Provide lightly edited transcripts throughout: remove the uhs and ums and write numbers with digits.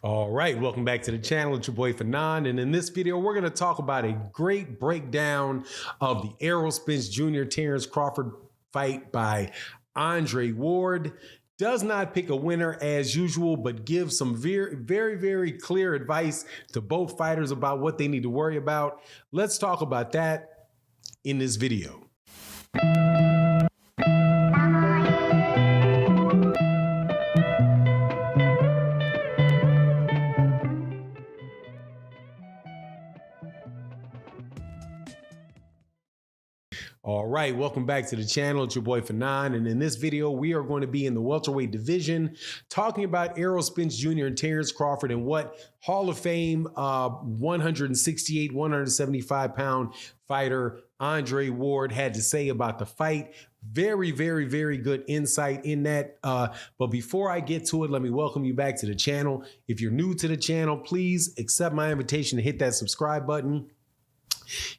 All right, welcome back to the channel. It's your boy Fanon, and in this video, we're going to talk about a great breakdown of the Errol Spence Jr. Terence Crawford fight by Andre Ward. Does not pick a winner as usual, but gives some very clear advice to both fighters about what they need to worry about. Let's talk about that in this video. All right, welcome back to the channel. It's your boy Fanon, and in this video, we are going to be in the welterweight division talking about Errol Spence Jr. and Terence Crawford and what Hall of Fame 168, 175-pound fighter Andre Ward had to say about the fight. Very good insight in that. But before I get to it, let me welcome you back to the channel. If you're new to the channel, please accept my invitation to hit that subscribe button.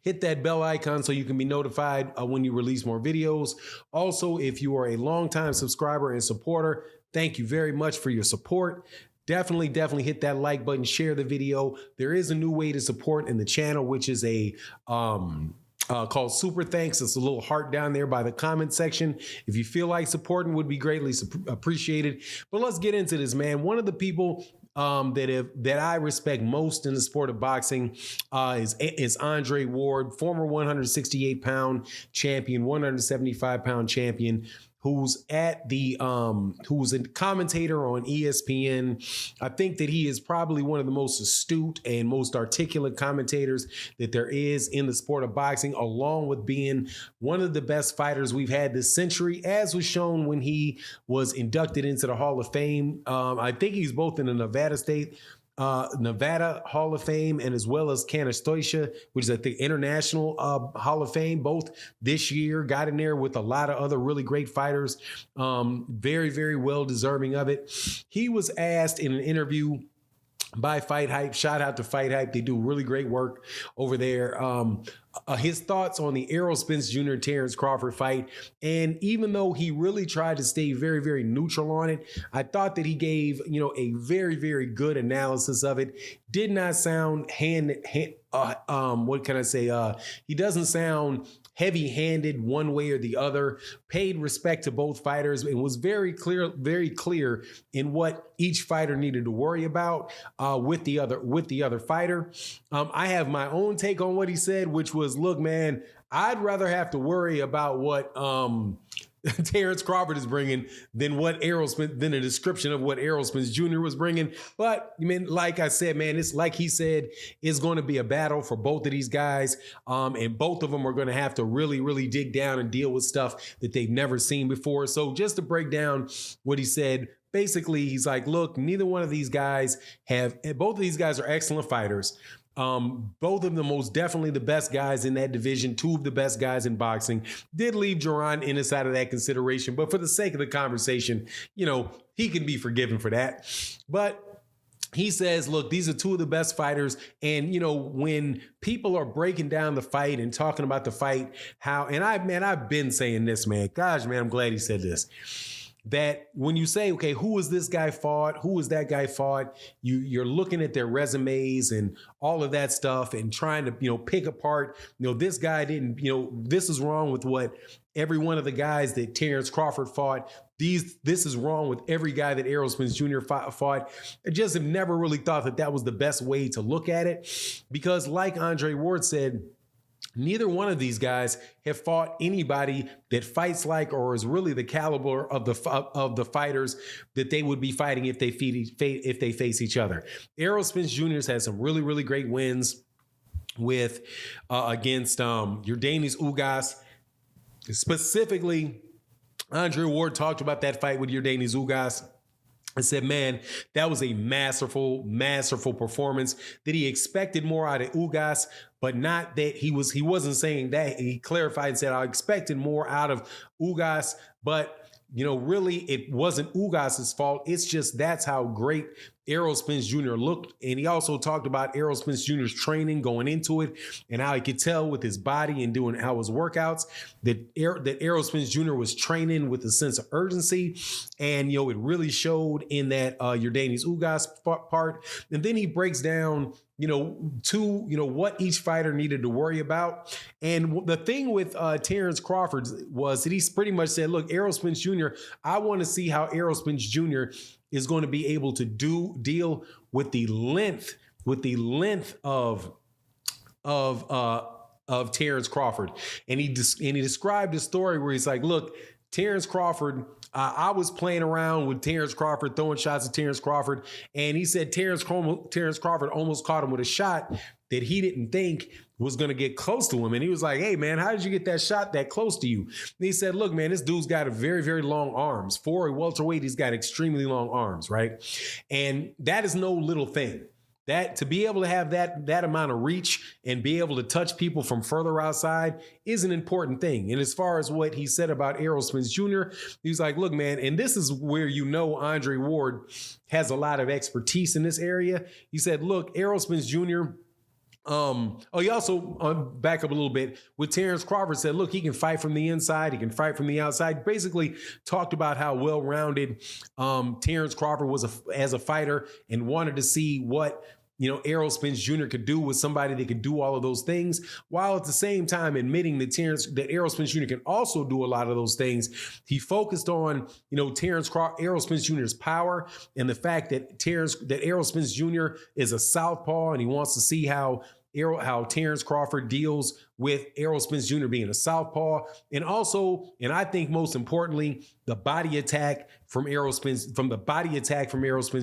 Hit that bell icon so you can be notified when you release more videos. Also, if you are a longtime subscriber and supporter, thank you very much for your support. Definitely hit that like button, share the video. There is a new way to support in the channel, which is a called Super Thanks. It's a little heart down there by the comment section. If you feel like supporting, would be greatly appreciated. But let's get into this, man. One of the people that I respect most in the sport of boxing is Andre Ward, former 168-pound champion, 175-pound champion, who's at the who's a commentator on ESPN. I think that he is probably one of the most astute and most articulate commentators that there is in the sport of boxing, along with being one of the best fighters we've had this century, as was shown when he was inducted into the Hall of Fame. I think he's both in the Nevada Hall of Fame and as well as Canastosha, which is at the International Hall of Fame, both this year. Got in there with a lot of other really great fighters. Very well deserving of it. He was asked in an interview by Fight Hype. Shout out to Fight Hype. They do really great work over there. His thoughts on the Errol Spence Jr. Terence Crawford fight. And even though he really tried to stay very neutral on it, I thought that he gave, a very good analysis of it. Did not sound what can I say? He doesn't sound heavy-handed one way or the other, paid respect to both fighters, and was very clear in what each fighter needed to worry about with the other fighter. I have my own take on what he said, which was, look, man, I'd rather have to worry about what Terence Crawford is bringing than a description of what Errol Spence Jr. was bringing. But I mean, like I said, man, it's like he said, it's going to be a battle for both of these guys. And both of them are going to have to really dig down and deal with stuff that they've never seen before. So just to break down what he said, basically, he's like, look, both of these guys are excellent fighters. Both of them most definitely the best guys in that division, two of the best guys in boxing. Did leave Jaron Ennis out of that consideration, but for the sake of the conversation, he can be forgiven for that. But he says, look, these are two of the best fighters. And, when people are breaking down the fight and talking about the fight, I've been saying this, man. Gosh, man, I'm glad he said this. That when you say, okay, who is this guy fought? Who is that guy fought? You're looking at their resumes and all of that stuff and trying to, pick apart, this guy didn't, this is wrong with what every one of the guys that Terence Crawford fought. This is wrong with every guy that Errol Spence Jr. fought. I just have never really thought that was the best way to look at it, because like Andre Ward said, neither one of these guys have fought anybody that fights like or is really the caliber of the fighters that they would be fighting if they face each other. Errol Spence Jr. has had some really great wins with against Yordenis Ugas. Specifically, Andre Ward talked about that fight with Yordenis Ugas. I said, man, that was a masterful performance. That he expected more out of Ugas, but not that he wasn't saying that. He clarified and said, I expected more out of Ugas, but really it wasn't Ugas's fault. It's just that's how great Errol Spence Jr. looked, and he also talked about Errol Spence Jr.'s training going into it and how he could tell with his body and doing how his workouts that Errol Spence Jr. was training with a sense of urgency. And, it really showed in that Yordenis Ugas part. And then he breaks down, what each fighter needed to worry about. And the thing with Terence Crawford was that he's pretty much said, look, Errol Spence Jr., I want to see how Errol Spence Jr. is going to be able to deal with the length of Terence Crawford. And he described a story where he's like, look, Terence Crawford, I was playing around with Terence Crawford, throwing shots at Terence Crawford. And he said Terence Crawford almost caught him with a shot that he didn't think was going to get close to him. And he was like, hey, man, how did you get that shot that close to you? And he said, look, man, this dude's got a very, very long arms. For a welterweight, he's got extremely long arms, right? And that is no little thing. That to be able to have that amount of reach and be able to touch people from further outside is an important thing. And as far as what he said about Errol Spence Jr., he's like, look, man, and this is where Andre Ward has a lot of expertise in this area. He said, look, Errol Spence Jr., he also back up a little bit with Terence Crawford said, look, he can fight from the inside. He can fight from the outside. Basically talked about how well-rounded Terence Crawford was as a fighter and wanted to see what Errol Spence Jr. could do with somebody that could do all of those things, while at the same time admitting that Errol Spence Jr. can also do a lot of those things. He focused on, Errol Spence Jr.'s power and the fact that Errol Spence Jr. is a southpaw, and he wants to see how Terence Crawford deals with Errol Spence Jr. being a southpaw, and also, and I think most importantly, the body attack from Errol Spence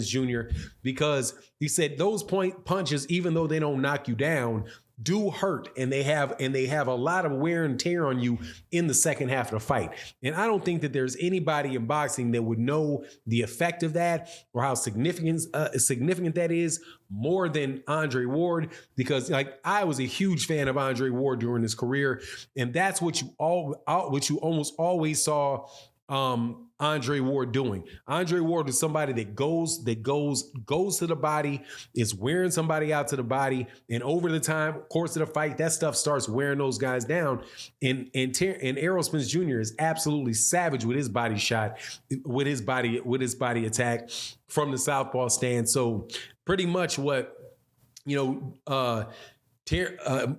Jr. Because he said those punches, even though they don't knock you down, do hurt, and they have a lot of wear and tear on you in the second half of the fight. And I don't think that there's anybody in boxing that would know the effect of that or how significant that is more than Andre Ward, because I was a huge fan of Andre Ward during his career, and that's what you almost always saw Andre Ward doing. Andre Ward was somebody that goes to the body, is wearing somebody out to the body, and over the course of the fight, that stuff starts wearing those guys down. And Errol Spence Jr. is absolutely savage with his body shot, with his body attack from the southpaw stance. So pretty much what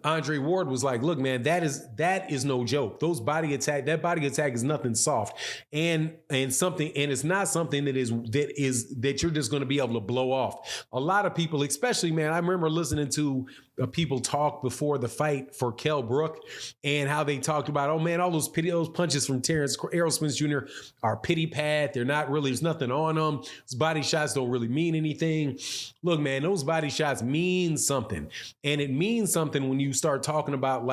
Andre Ward was like, look, man, that is no joke. That body attack is nothing soft, and it's not something that you're just going to be able to blow off. A lot of people, especially, man, I remember listening to people talk before the fight for Kell Brook and how they talked about, oh man, all those punches from Errol Spence Jr. are pity pat. They're not really, there's nothing on them. Those body shots don't really mean anything. Look, man, those body shots mean something. And it means something when you start talking about,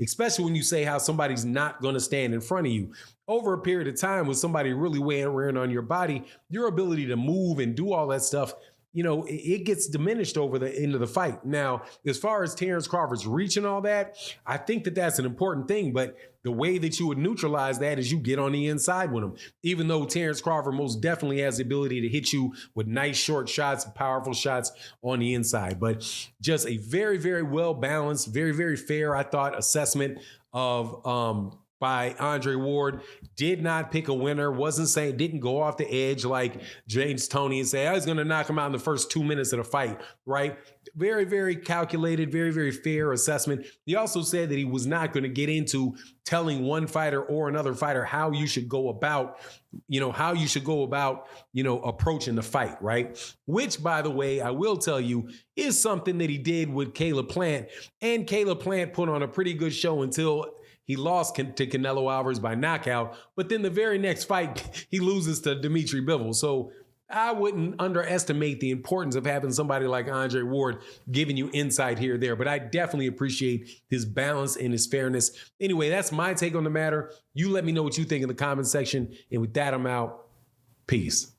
especially when you say how somebody's not going to stand in front of you. Over a period of time, with somebody really wearing on your body, your ability to move and do all that stuff, it gets diminished over the end of the fight. Now, as far as Terence Crawford's reach and all that, I think that that's an important thing, but the way that you would neutralize that is you get on the inside with him. Even though Terence Crawford most definitely has the ability to hit you with nice short shots, powerful shots on the inside. But just a very, very well-balanced, very, very fair, I thought, assessment of by Andre Ward. Did not pick a winner, didn't go off the edge like James Toney and say, I was going to knock him out in the first 2 minutes of the fight, right? Very, very calculated, very, very fair assessment. He also said that he was not going to get into telling one fighter or another fighter how you should go about, approaching the fight, right? Which, by the way, I will tell you, is something that he did with Caleb Plant. And Caleb Plant put on a pretty good show until he lost to Canelo Alvarez by knockout, but then the very next fight, he loses to Dimitri Bivol. So I wouldn't underestimate the importance of having somebody like Andre Ward giving you insight here or there, but I definitely appreciate his balance and his fairness. Anyway, that's my take on the matter. You let me know what you think in the comment section, and with that, I'm out. Peace.